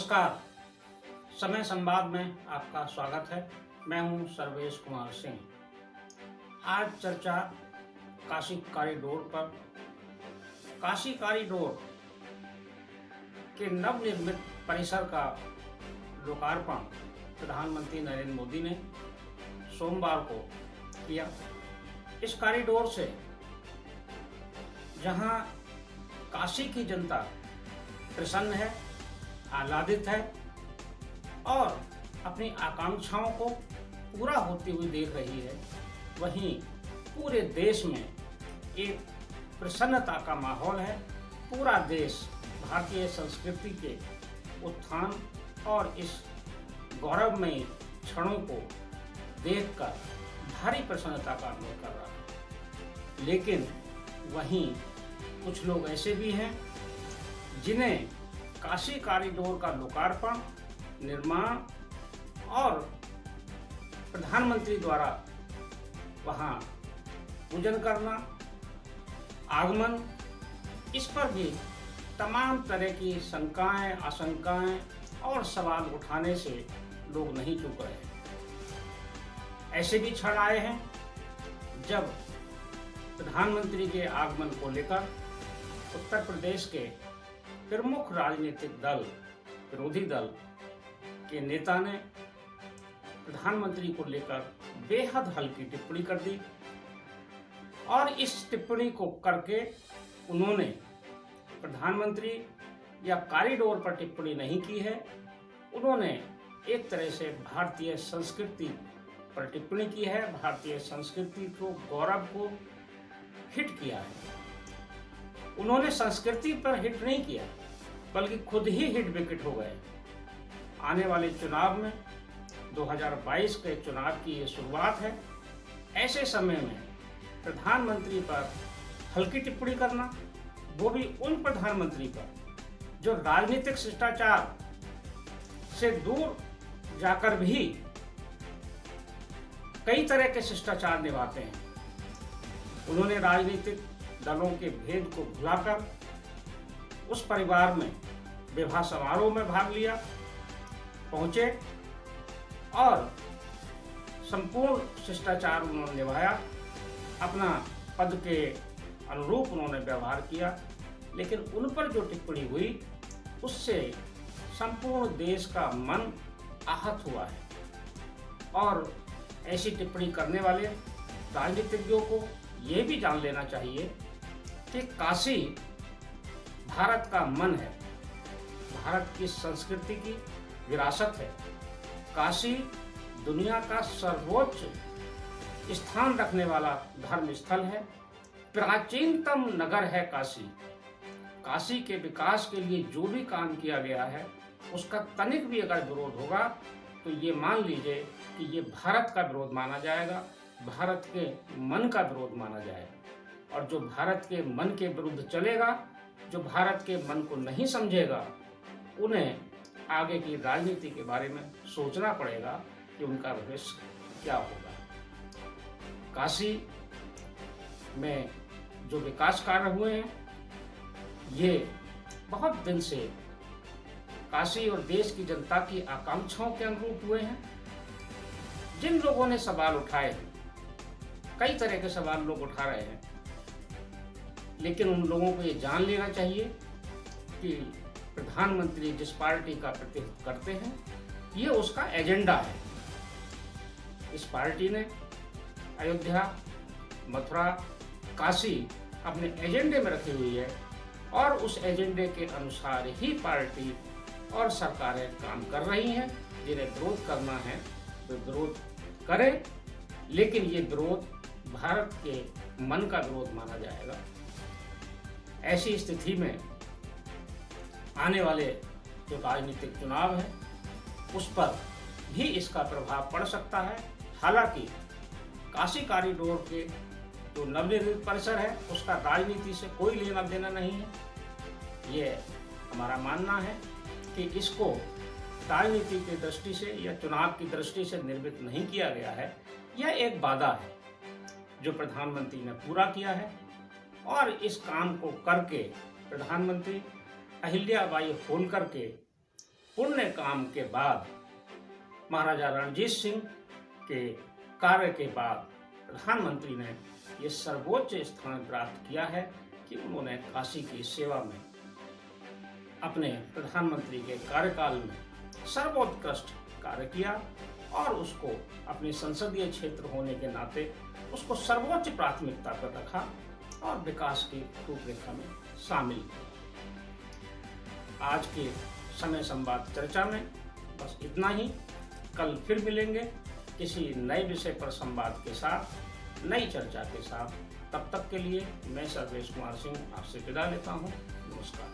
नमस्कार। समय संवाद में आपका स्वागत है। मैं हूं सर्वेश कुमार सिंह। आज चर्चा काशी कॉरिडोर पर। काशी कॉरिडोर के नवनिर्मित परिसर का लोकार्पण प्रधानमंत्री नरेंद्र मोदी ने सोमवार को किया। इस कॉरिडोर से जहां काशी की जनता प्रसन्न है, आह्लादित है और अपनी आकांक्षाओं को पूरा होते हुए देख रही है, वहीं पूरे देश में एक प्रसन्नता का माहौल है। पूरा देश भारतीय संस्कृति के उत्थान और इस गौरवमयी क्षणों को देखकर भारी प्रसन्नता का अनुभव कर रहा है। लेकिन वहीं कुछ लोग ऐसे भी हैं जिन्हें काशी कॉरिडोर का लोकार्पण, निर्माण और प्रधानमंत्री द्वारा वहां पूजन करना, आगमन, इस पर भी तमाम तरह की शंकाएं, आशंकाएं और सवाल उठाने से लोग नहीं चूक रहे। ऐसे भी क्षण आए हैं जब प्रधानमंत्री के आगमन को लेकर उत्तर प्रदेश के प्रमुख राजनीतिक दल, विरोधी दल के नेता ने प्रधानमंत्री को लेकर बेहद हल्की टिप्पणी कर दी और इस टिप्पणी को करके उन्होंने प्रधानमंत्री या कॉरिडोर पर टिप्पणी नहीं की है, उन्होंने एक तरह से भारतीय संस्कृति पर टिप्पणी की है, भारतीय संस्कृति को, गौरव को हिट किया है। उन्होंने संस्कृति पर हिट नहीं किया बल्कि खुद ही हिट विकेट हो गए। आने वाले चुनाव में 2022 के चुनाव की ये शुरुआत है। ऐसे समय में प्रधानमंत्री पर हल्की टिप्पणी करना, वो भी उन प्रधानमंत्री पर जो राजनीतिक शिष्टाचार से दूर जाकर भी कई तरह के शिष्टाचार निभाते हैं। उन्होंने राजनीतिक दलों के भेद को भुलाकर उस परिवार में विवाह समारोह में भाग लिया, पहुंचे और संपूर्ण शिष्टाचार उन्होंने निभाया, अपना पद के अनुरूप उन्होंने व्यवहार किया। लेकिन उन पर जो टिप्पणी हुई उससे संपूर्ण देश का मन आहत हुआ है और ऐसी टिप्पणी करने वाले राजनीतिज्ञों को ये भी जान लेना चाहिए कि काशी भारत का मन है, भारत की संस्कृति की विरासत है। काशी दुनिया का सर्वोच्च स्थान रखने वाला धर्म स्थल है, प्राचीनतम नगर है काशी। काशी के विकास के लिए जो भी काम किया गया है उसका तनिक भी अगर विरोध होगा तो ये मान लीजिए कि ये भारत का विरोध माना जाएगा, भारत के मन का विरोध माना जाएगा। और जो भारत के मन के विरुद्ध चलेगा, जो भारत के मन को नहीं समझेगा, उन्हें आगे की राजनीति के बारे में सोचना पड़ेगा कि उनका भविष्य क्या होगा। काशी में जो विकास कार्य हुए हैं ये बहुत दिन से काशी और देश की जनता की आकांक्षाओं के अनुरूप हुए हैं। जिन लोगों ने सवाल उठाए हैं, कई तरह के सवाल लोग उठा रहे हैं, लेकिन उन लोगों को ये जान लेना चाहिए कि प्रधानमंत्री जिस पार्टी का प्रतिनिधित्व करते हैं ये उसका एजेंडा है। इस पार्टी ने अयोध्या, मथुरा, काशी अपने एजेंडे में रखी हुई है और उस एजेंडे के अनुसार ही पार्टी और सरकारें काम कर रही हैं। जिन्हें विरोध करना है वे विरोध करें, लेकिन ये विरोध भारत के मन का विरोध माना जाएगा। ऐसी स्थिति में आने वाले जो राजनीतिक चुनाव है उस पर भी इसका प्रभाव पड़ सकता है। हालांकि काशी कॉरिडोर के जो नवनिर्मित परिसर है उसका राजनीति से कोई लेना देना नहीं है। ये हमारा मानना है कि इसको राजनीति की दृष्टि से या चुनाव की दृष्टि से निर्मित नहीं किया गया है। यह एक वादा है जो प्रधानमंत्री ने पूरा किया है और इस काम को करके प्रधानमंत्री अहिल्याबाई होलकर के पुण्य काम के बाद, महाराजा रणजीत सिंह के कार्य के बाद प्रधानमंत्री ने ये सर्वोच्च स्थान प्राप्त किया है कि उन्होंने काशी की सेवा में अपने प्रधानमंत्री के कार्यकाल में सर्वोत्कृष्ट कार्य किया और उसको अपने संसदीय क्षेत्र होने के नाते उसको सर्वोच्च प्राथमिकता पर रखा और विकास की रूपरेखा में शामिल किया। आज के समय संवाद चर्चा में बस इतना ही। कल फिर मिलेंगे किसी नए विषय पर संवाद के साथ, नई चर्चा के साथ। तब तक के लिए मैं सर्वेश कुमार सिंह आपसे विदा लेता हूँ। नमस्कार।